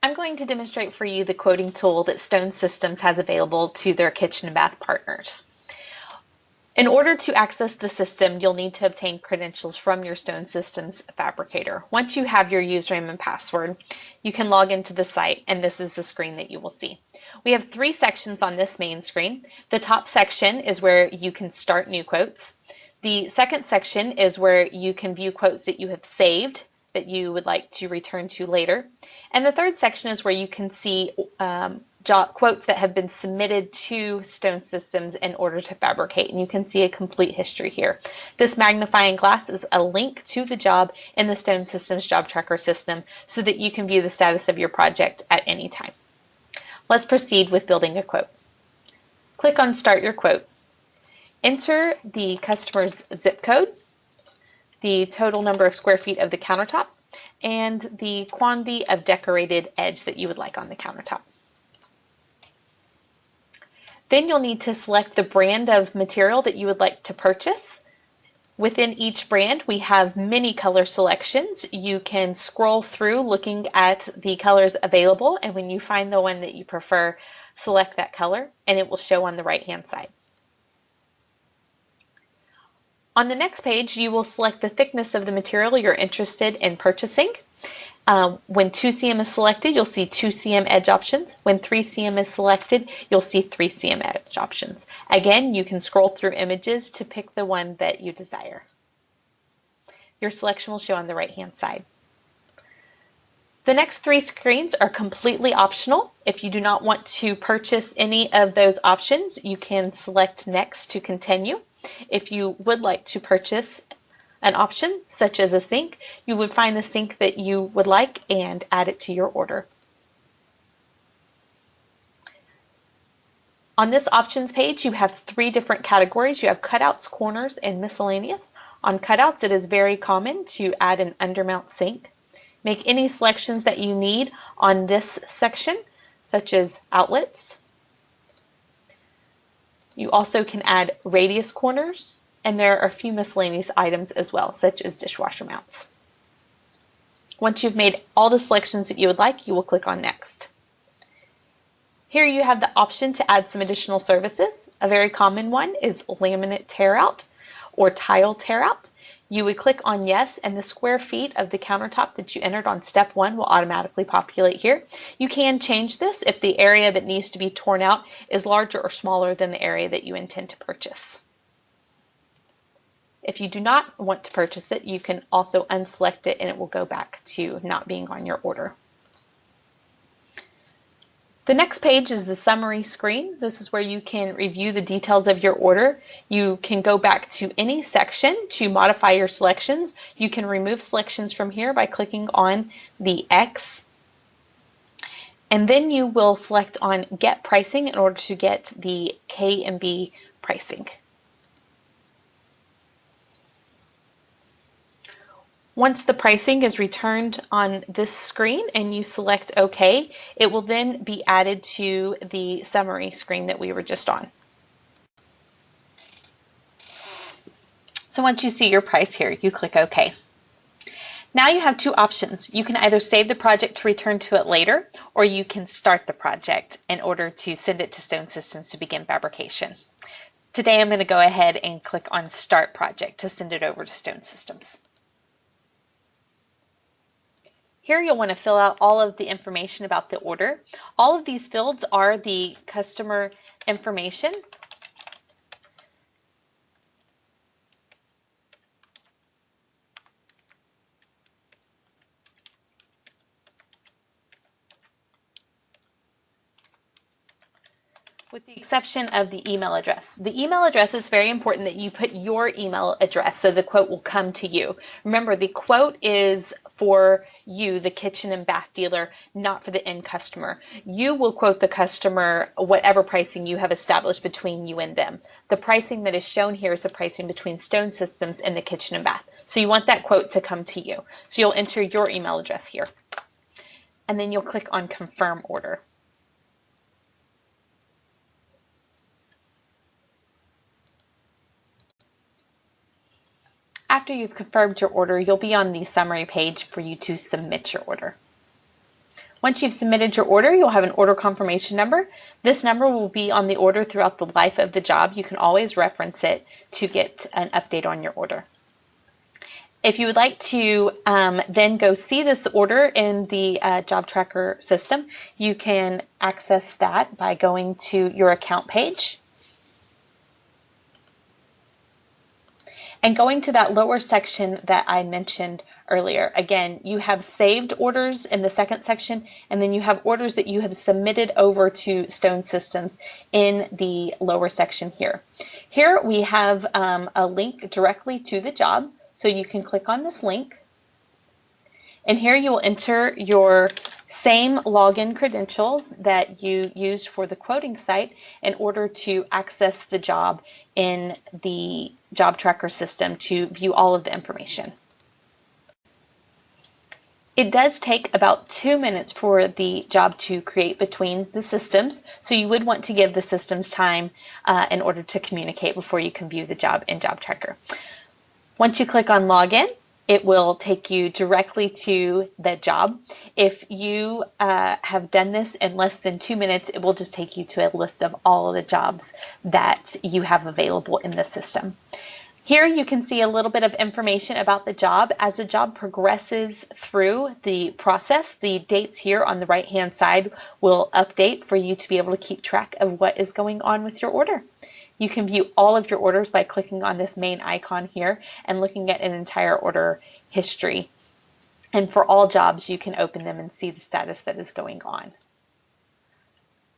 I'm going to demonstrate for you the quoting tool that Stone Systems has available to their kitchen and bath partners. In order to access the system, you'll need to obtain credentials from your Stone Systems fabricator. Once you have your username and password, you can log into the site, and this is the screen that you will see. We have 3 sections on this main screen. The top section is where you can start new quotes. The second section is where you can view quotes that you have saved that you would like to return to later. And the third section is where you can see quotes that have been submitted to Stone Systems in order to fabricate, and you can see a complete history here. This magnifying glass is a link to the job in the Stone Systems Job Tracker system so that you can view the status of your project at any time. Let's proceed with building a quote. Click on Start Your Quote. Enter the customer's zip code, the total number of square feet of the countertop, and the quantity of decorated edge that you would like on the countertop. Then you'll need to select the brand of material that you would like to purchase. Within each brand, we have many color selections. You can scroll through looking at the colors available, and when you find the one that you prefer, select that color, and it will show on the right-hand side. On the next page, you will select the thickness of the material you're interested in purchasing. When 2 cm is selected, you'll see 2 cm edge options. When 3 cm is selected, you'll see 3 cm edge options. Again, you can scroll through images to pick the one that you desire. Your selection will show on the right-hand side. The next 3 screens are completely optional. If you do not want to purchase any of those options, you can select Next to continue. If you would like to purchase an option, such as a sink, you would find the sink that you would like and add it to your order. On this options page, you have 3 different categories. You have cutouts, corners, and miscellaneous. On cutouts, it is very common to add an undermount sink. Make any selections that you need on this section, such as outlets. You also can add radius corners, and there are a few miscellaneous items as well, such as dishwasher mounts. Once you've made all the selections that you would like, you will click on Next. Here you have the option to add some additional services. A very common one is laminate tear out or tile tear out. You would click on Yes, and the square feet of the countertop that you entered on step 1 will automatically populate here. You can change this if the area that needs to be torn out is larger or smaller than the area that you intend to purchase. If you do not want to purchase it, you can also unselect it and it will go back to not being on your order. The next page is the summary screen. This is where you can review the details of your order. You can go back to any section to modify your selections. You can remove selections from here by clicking on the X. And then you will select on Get Pricing in order to get the K&B pricing. Once the pricing is returned on this screen and you select OK, it will then be added to the summary screen that we were just on. So once you see your price here, you click OK. Now you have 2 options. You can either save the project to return to it later, or you can start the project in order to send it to Stone Systems to begin fabrication. Today I'm going to go ahead and click on Start Project to send it over to Stone Systems. Here you'll want to fill out all of the information about the order. All of these fields are the customer information. With the exception of the email address. The email address is very important that you put your email address so the quote will come to you. Remember, the quote is for you, the kitchen and bath dealer, not for the end customer. You will quote the customer whatever pricing you have established between you and them. The pricing that is shown here is the pricing between Stone Systems and the kitchen and bath. So you want that quote to come to you. So you'll enter your email address here. And then you'll click on Confirm Order. After you've confirmed your order, you'll be on the summary page for you to submit your order. Once you've submitted your order, you'll have an order confirmation number. This number will be on the order throughout the life of the job. You can always reference it to get an update on your order. If you would like to then go see this order in the job tracker system, you can access that by going to your account page and going to that lower section that I mentioned earlier. Again, you have saved orders in the second section, and then you have orders that you have submitted over to Stone Systems in the lower section here. Here we have a link directly to the job, so you can click on this link, and here you will enter your same login credentials that you used for the quoting site in order to access the job in the job tracker system to view all of the information. It does take about 2 minutes for the job to create between the systems, so you would want to give the systems time in order to communicate before you can view the job in Job Tracker. Once you click on Login, it will take you directly to the job. If you have done this in less than 2 minutes, it will just take you to a list of all of the jobs that you have available in the system. Here you can see a little bit of information about the job. As the job progresses through the process, the dates here on the right-hand side will update for you to be able to keep track of what is going on with your order. You can view all of your orders by clicking on this main icon here and looking at an entire order history. And for all jobs, you can open them and see the status that is going on.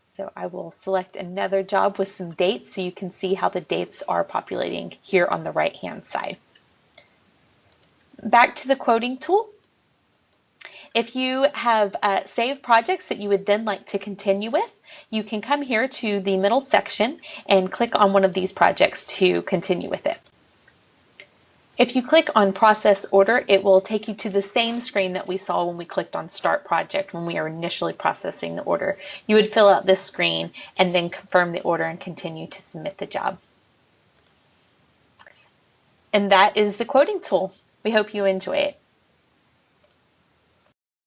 So I will select another job with some dates so you can see how the dates are populating here on the right-hand side. Back to the quoting tool. If you have saved projects that you would then like to continue with, you can come here to the middle section and click on one of these projects to continue with it. If you click on Process Order, it will take you to the same screen that we saw when we clicked on Start Project when we were initially processing the order. You would fill out this screen and then confirm the order and continue to submit the job. And that is the quoting tool. We hope you enjoy it.